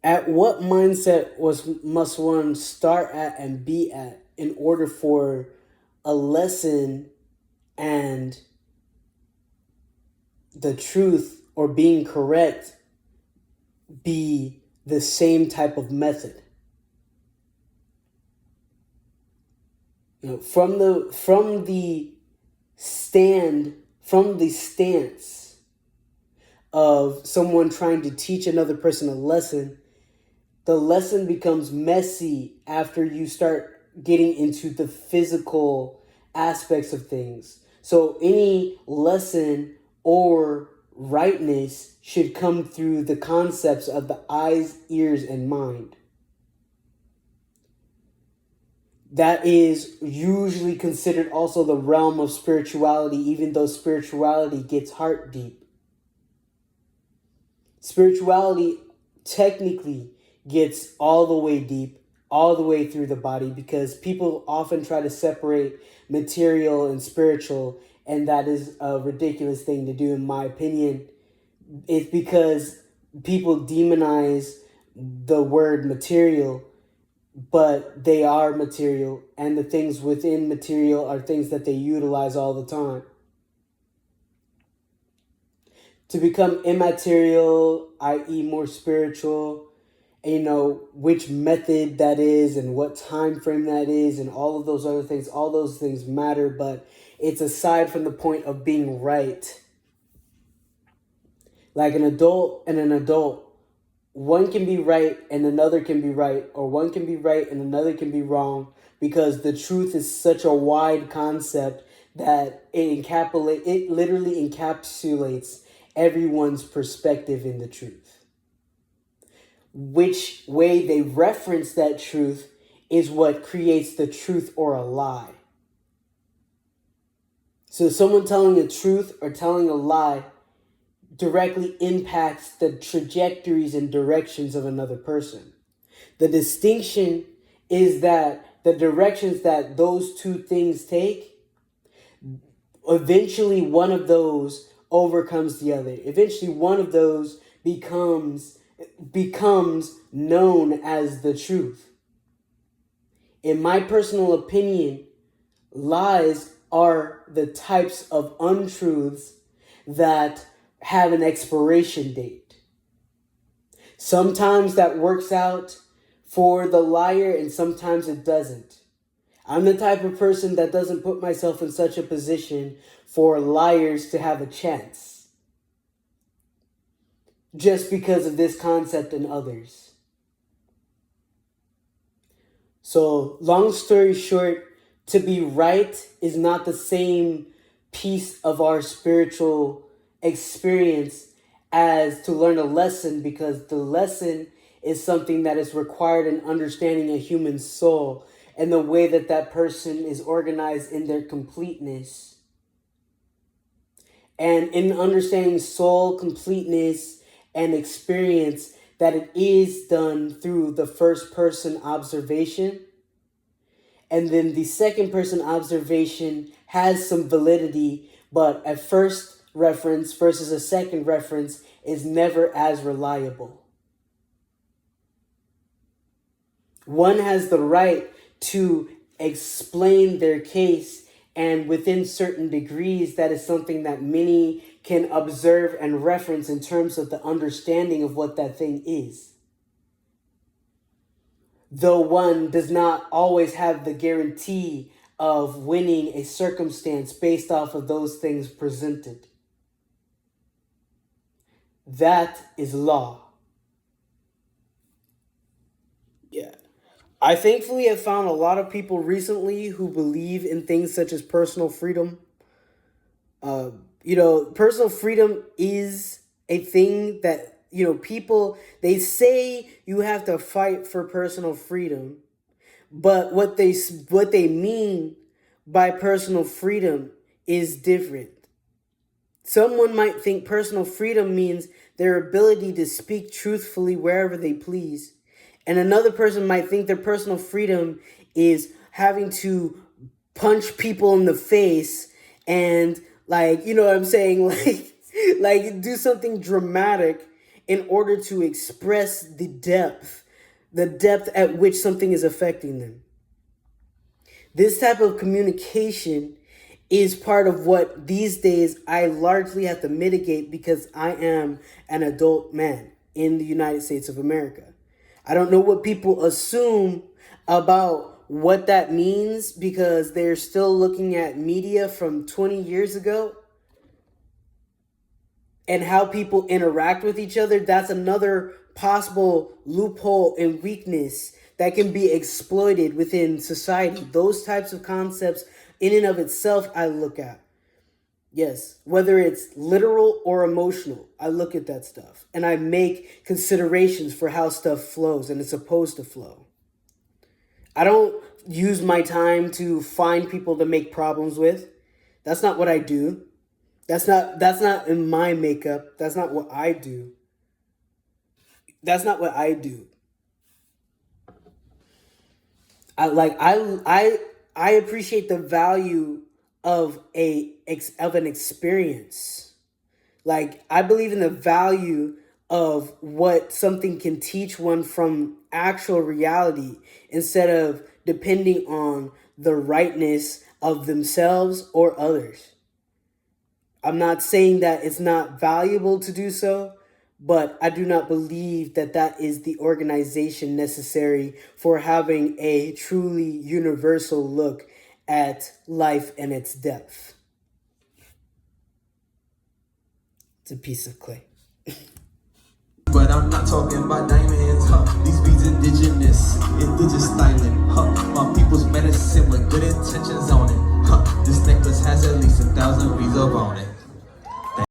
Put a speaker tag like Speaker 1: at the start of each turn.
Speaker 1: At what mindset must one start at and be at in order for a lesson and the truth or being correct be the same type of method? From the stance of someone trying to teach another person a lesson, the lesson becomes messy after you start getting into the physical aspects of things. So any lesson or rightness should come through the concepts of the eyes, ears, and mind. That is usually considered also the realm of spirituality, even though spirituality gets heart deep. Spirituality technically gets all the way deep, all the way through the body, because people often try to separate material and spiritual, and that is a ridiculous thing to do, in my opinion. It's because people demonize the word material, but they are material, and the things within material are things that they utilize all the time. To become immaterial, i.e. more spiritual, and which method that is and what time frame that is and all of those other things, all those things matter, but it's aside from the point of being right. Like an adult and an adult, one can be right and another can be right, or one can be right and another can be wrong, because the truth is such a wide concept that it literally encapsulates everyone's perspective in the truth. Which way they reference that truth is what creates the truth or a lie. So someone telling a truth or telling a lie directly impacts the trajectories and directions of another person. The distinction is that the directions that those two things take, eventually one of those overcomes the other. Eventually one of those becomes known as the truth. In my personal opinion, lies are the types of untruths that have an expiration date. Sometimes that works out for the liar and sometimes it doesn't. I'm the type of person that doesn't put myself in such a position for liars to have a chance, just because of this concept and others. So, long story short, to be right is not the same piece of our spiritual experience as to learn a lesson, because the lesson is something that is required in understanding a human soul and the way that that person is organized in their completeness. And in understanding soul completeness and experience, that it is done through the first person observation. And then the second person observation has some validity, but a first reference versus a second reference is never as reliable. One has the right to explain their case, and within certain degrees, that is something that many can observe and reference in terms of the understanding of what that thing is. Though one does not always have the guarantee of winning a circumstance based off of those things presented. That is law. Yeah. I thankfully have found a lot of people recently who believe in things such as personal freedom. Personal freedom is a thing that, people, they say you have to fight for personal freedom, but what they mean by personal freedom is different. Someone might think personal freedom means their ability to speak truthfully wherever they please. And another person might think their personal freedom is having to punch people in the face and, like, you know what I'm saying? Like do something dramatic in order to express the depth at which something is affecting them. This type of communication is part of what these days I largely have to mitigate because I am an adult man in the United States of America. I don't know what people assume about what that means because they're still looking at media from 20 years ago and how people interact with each other. That's another possible loophole and weakness that can be exploited within society. Those types of concepts in and of itself, I look at. Yes, whether it's literal or emotional, I look at that stuff. And I make considerations for how stuff flows and it's supposed to flow. I don't use my time to find people to make problems with. That's not what I do. That's not in my makeup. That's not what I do. That's not what I do. I appreciate the value of an experience. Like, I believe in the value of what something can teach one from actual reality instead of depending on the rightness of themselves or others. I'm not saying that it's not valuable to do so, but I do not believe that that is the organization necessary for having a truly universal look at life and its depth. It's a piece of clay.
Speaker 2: But I'm not talking about diamonds, These beats indigenous styling, My people's medicine with good intentions on it, This necklace has at least 1,000 reasons on it.